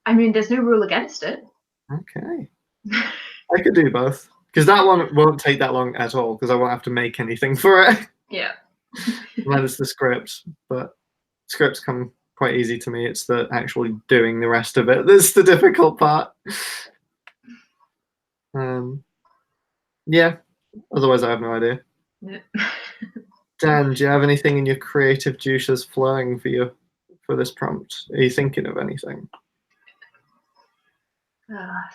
I mean, there's no rule against it. Okay. I could do both, because that one won't take that long at all, because I won't have to make anything for it. Yeah. Minus the scripts, but scripts come quite easy to me. It's the actually doing the rest of it that's the difficult part. Yeah, otherwise I have no idea. Yeah. Dan, do you have anything in your creative juices flowing for you for this prompt? Are you thinking of anything?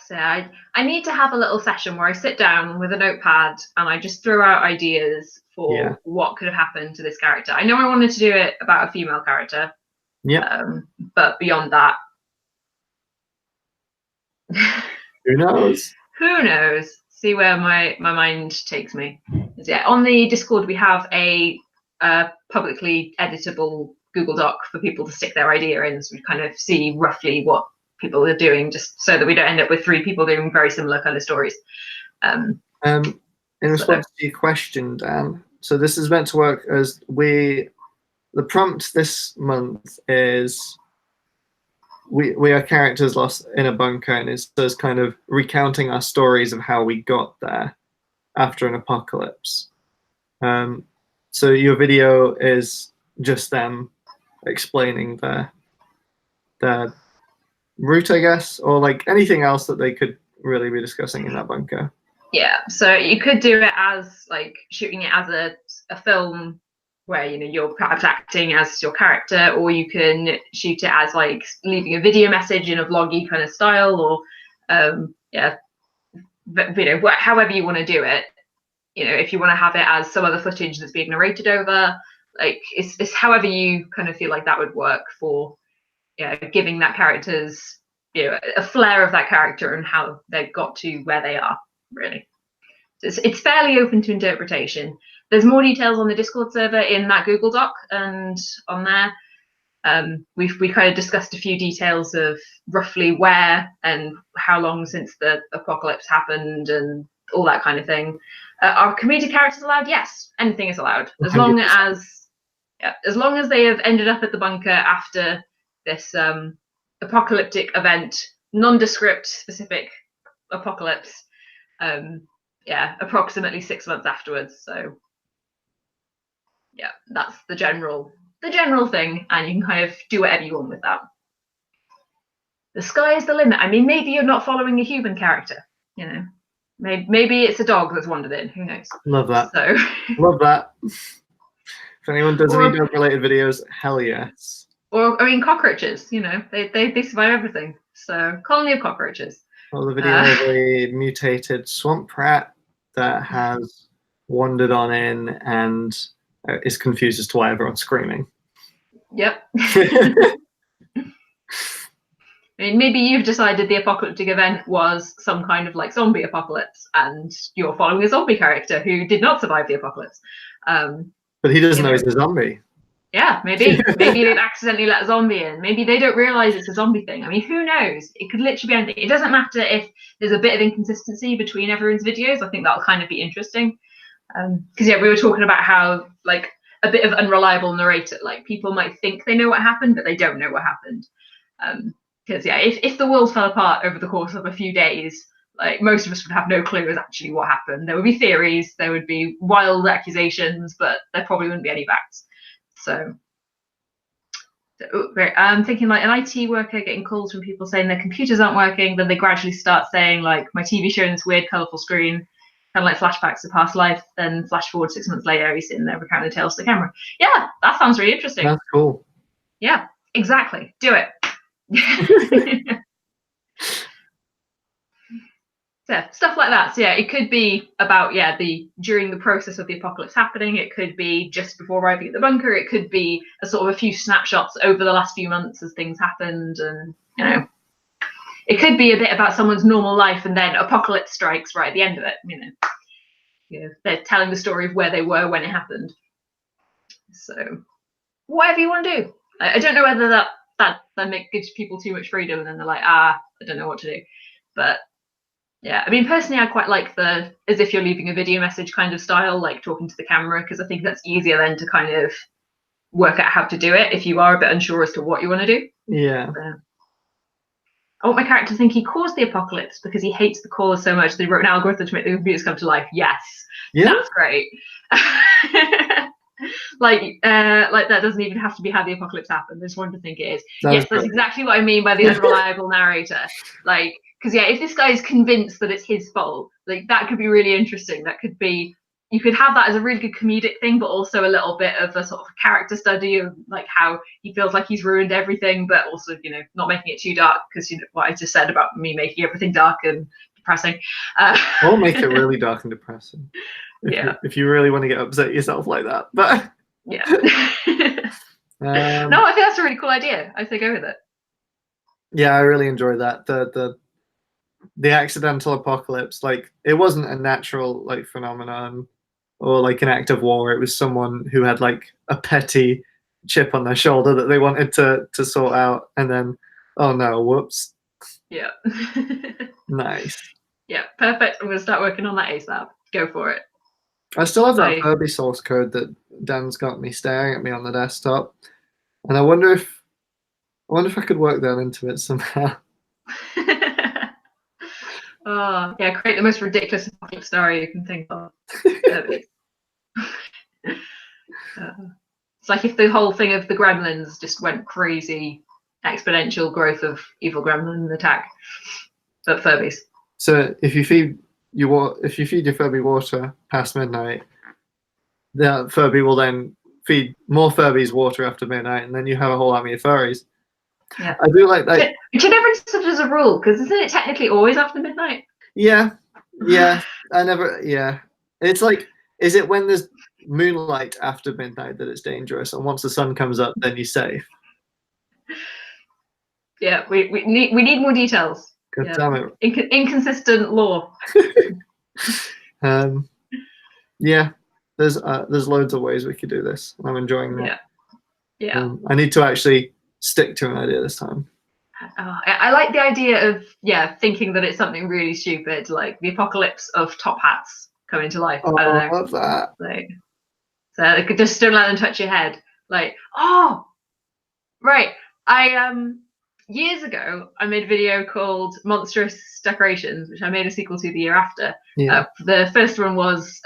So I need to have a little session where I sit down with a notepad and I just throw out ideas for what could have happened to this character. I know I wanted to do it about a female character. Yeah. But beyond that, who knows? Who knows? see where my mind takes me. Yeah, on the Discord we have a publicly editable Google Doc for people to stick their idea in, so we kind of see roughly what people are doing, just so that we don't end up with 3 people doing very similar kind of stories. In response to your question, Dan, so this is meant to work as the prompt this month is we are characters lost in a bunker, and it's us kind of recounting our stories of how we got there after an apocalypse. So your video is just them explaining their route, I guess, or like anything else that they could really be discussing in that bunker. Yeah, so you could do it as like shooting it as a film where, you know, you're perhaps acting as your character, or you can shoot it as like leaving a video message in a vloggy kind of style, or yeah, but, you know, however you want to do it. You know, if you want to have it as some other footage that's being narrated over, like it's however you kind of feel like that would work for, yeah, giving that character's, you know, a flair of that character and how they got to where they are, really. So it's fairly open to interpretation. There's more details on the Discord server in that Google Doc, and on there we kind of discussed a few details of roughly where and how long since the apocalypse happened and all that kind of thing. Are comedic characters allowed? Yes, anything is allowed, as long as they have ended up at the bunker after this apocalyptic event, nondescript specific apocalypse. Yeah, approximately 6 months afterwards. So yeah, that's the general thing, and you can kind of do whatever you want with that. The sky is the limit. I mean, maybe you're not following a human character, you know. Maybe it's a dog that's wandered in. Who knows? Love that. So love that. If anyone does any dog-related videos, hell yes. Or I mean, cockroaches. You know, they survive everything. So colony of cockroaches. Or the video of a mutated swamp rat that has wandered on in and is confused as to why everyone's screaming. Yep. I mean, maybe you've decided the apocalyptic event was some kind of like zombie apocalypse, and you're following a zombie character who did not survive the apocalypse. But he doesn't know he's a zombie. Yeah, maybe they've accidentally let a zombie in. Maybe they don't realize it's a zombie thing. I mean, who knows? It could literally be anything. It doesn't matter if there's a bit of inconsistency between everyone's videos. I think that'll kind of be interesting. Because yeah, we were talking about how like a bit of unreliable narrator, like people might think they know what happened, but they don't know what happened. Because yeah, if the world fell apart over the course of a few days, like most of us would have no clue as actually what happened. There would be theories, there would be wild accusations, but there probably wouldn't be any facts. So I'm thinking like an IT worker getting calls from people saying their computers aren't working, then they gradually start saying like my TV showing this weird colourful screen, kind of like flashbacks to past life, then flash forward 6 months later, he's sitting there recounting tales to the camera. Yeah, that sounds really interesting. That's cool. Yeah, exactly. Do it. So stuff like that. So yeah, it could be about during the process of the apocalypse happening. It could be just before arriving at the bunker. It could be a sort of a few snapshots over the last few months as things happened, and you know, it could be a bit about someone's normal life, and then apocalypse strikes right at the end of it. You know, they're telling the story of where they were when it happened. So whatever you want to do. I don't know whether that gives people too much freedom, and then they're like, I don't know what to do, but. Yeah, I mean, personally, I quite like the as if you're leaving a video message kind of style, like talking to the camera, because I think that's easier then to kind of work out how to do it if you are a bit unsure as to what you want to do. Yeah. I want my character to think he caused the apocalypse because he hates the cause so much that he wrote an algorithm to make the computers come to life. Yes, yeah, that's great. like that doesn't even have to be how the apocalypse happened. I just wanted to think it is. Yes, that's exactly what I mean by the unreliable narrator. Like. Because yeah, if this guy is convinced that it's his fault, like that could be really interesting. That could be, you could have that as a really good comedic thing, but also a little bit of a sort of character study of like how he feels like he's ruined everything, but also, you know, not making it too dark, because you know what I just said about me making everything dark and depressing. Or make it really dark and depressing. If you really want to get upset yourself like that, but yeah. No, I think that's a really cool idea. I say go with it. Yeah, I really enjoyed that. the accidental apocalypse, like it wasn't a natural like phenomenon or like an act of war. It was someone who had like a petty chip on their shoulder that they wanted to sort out, and then oh no, whoops. Yeah. Nice. Yeah, perfect. I'm gonna start working on that ASAP. Go for it. I still have that I Furby source code that Dan's got me staring at me on the desktop, and I wonder if I could work that into it somehow. Oh, yeah, create the most ridiculous apocalypse story you can think of. It's like if the whole thing of the gremlins just went crazy, exponential growth of evil gremlin attack, but Furbies. So if you feed your Furby water past midnight, the Furby will then feed more Furbies water after midnight, and then you have a whole army of furries. Yeah, I do like that. But you never such as a rule, because isn't it technically always after midnight? Yeah. I never. Yeah, it's like, is it when there's moonlight after midnight that it's dangerous, and once the sun comes up, then you're safe? Yeah, we need more details. God damn it. Inconsistent lore. Yeah, there's loads of ways we could do this. I'm enjoying that. Yeah. I need to actually stick to an idea this time. I like the idea of thinking that it's something really stupid, like the apocalypse of top hats coming to life. Oh, I love that. Like, so it could just don't let them touch your head. Like, oh, right. Years ago, I made a video called Monstrous Decorations, which I made a sequel to the year after. Yeah. The first one was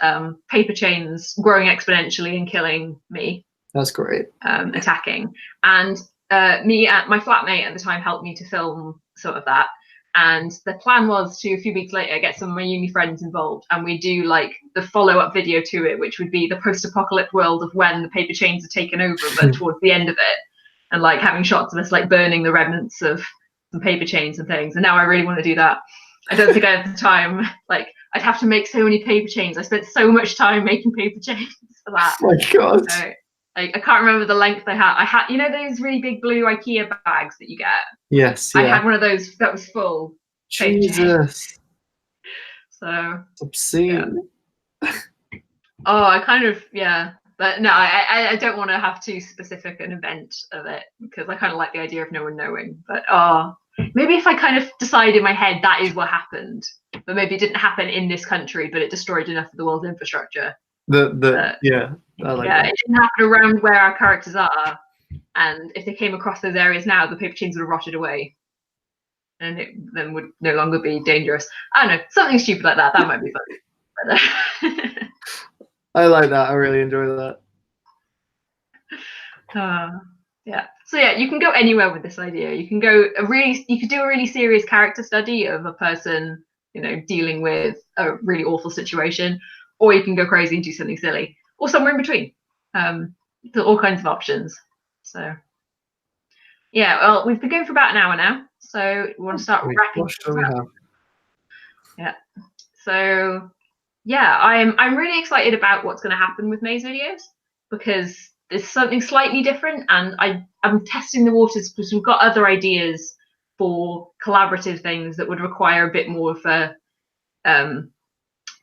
paper chains growing exponentially and killing me. That's great. Attacking. And my flatmate at the time helped me to film some of that. And the plan was to, a few weeks later, get some of my uni friends involved, and we do like the follow-up video to it, which would be the post-apocalyptic world of when the paper chains are taken over, but towards the end of it. And like having shots of us like burning the remnants of some paper chains and things. And now I really want to do that. I don't think I have the time. Like I'd have to make so many paper chains. I spent so much time making paper chains for that. Oh my God. So, like I can't remember the length I had. I had, you know, those really big blue IKEA bags that you get. Yes. I had one of those that was full. Jesus. So it's obscene. Yeah. Oh, I kind of But no, I don't want to have too specific an event of it, because I kind of like the idea of no one knowing. But maybe if I kind of decide in my head that is what happened, but maybe it didn't happen in this country, but it destroyed enough of the world's infrastructure. It didn't happen around where our characters are, and if they came across those areas now, the paper chains would have rotted away, and it then would no longer be dangerous. I don't know, something stupid like that. That might be fun. But, I like that. I really enjoy that. So you can go anywhere with this idea. You can do a really serious character study of a person, you know, dealing with a really awful situation, or you can go crazy and do something silly, or somewhere in between. There's all kinds of options. So well, we've been going for about an hour now, so we want to start wrapping up. Yeah. So I'm really excited about what's going to happen with Maze videos, because there's something slightly different, and I'm testing the waters because we've got other ideas for collaborative things that would require a bit more of a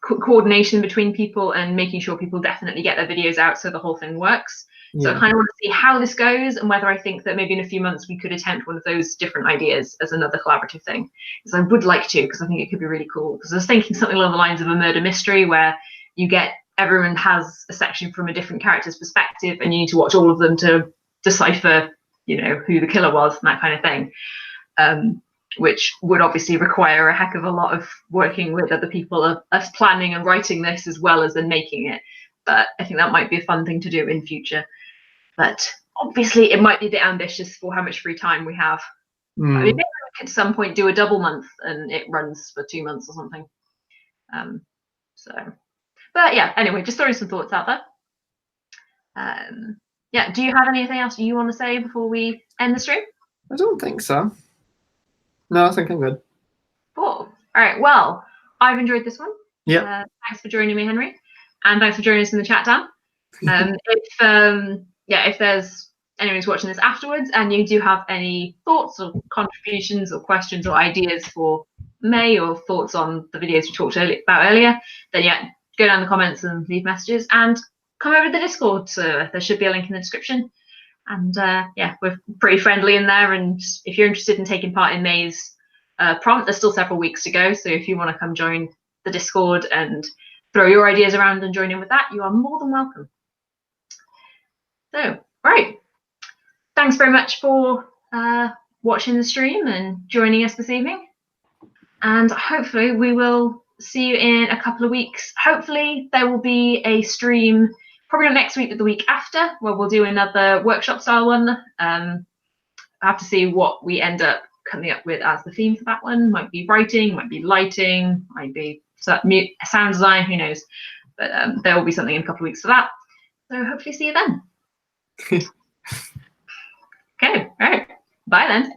coordination between people and making sure people definitely get their videos out so the whole thing works. So I kind of want to see how this goes, and whether I think that maybe in a few months we could attempt one of those different ideas as another collaborative thing. Because I would like to, because I think it could be really cool. Because I was thinking something along the lines of a murder mystery where everyone has a section from a different character's perspective, and you need to watch all of them to decipher, you know, who the killer was and that kind of thing. Which would obviously require a heck of a lot of working with other people, of planning and writing this as well as then making it. But I think that might be a fun thing to do in future. But obviously it might be a bit ambitious for how much free time we have. I mean, maybe we could at some point do a double month and it runs for 2 months or something. But anyway, just throwing some thoughts out there. Do you have anything else you want to say before we end the stream? I don't think so. No, I think I'm good. Cool. All right. Well, I've enjoyed this one. Yeah. Thanks for joining me, Henry, and thanks for joining us in the chat, Dan. If there's anyone who's watching this afterwards and you do have any thoughts or contributions or questions or ideas for May or thoughts on the videos we talked about earlier, then yeah, go down in the comments and leave messages, and come over to the Discord. So there should be a link in the description. And yeah, we're pretty friendly in there. And if you're interested in taking part in May's prompt, there's still several weeks to go. So if you want to come join the Discord and throw your ideas around and join in with that, you are more than welcome. So, right. Thanks very much for watching the stream and joining us this evening. And hopefully we will see you in a couple of weeks. Hopefully there will be a stream, probably not next week, but the week after, where we'll do another workshop style one. I have to see what we end up coming up with as the theme for that one. Might be writing, might be lighting, might be sound design, who knows. But there will be something in a couple of weeks for that. So hopefully see you then. Okay, all right. Bye then.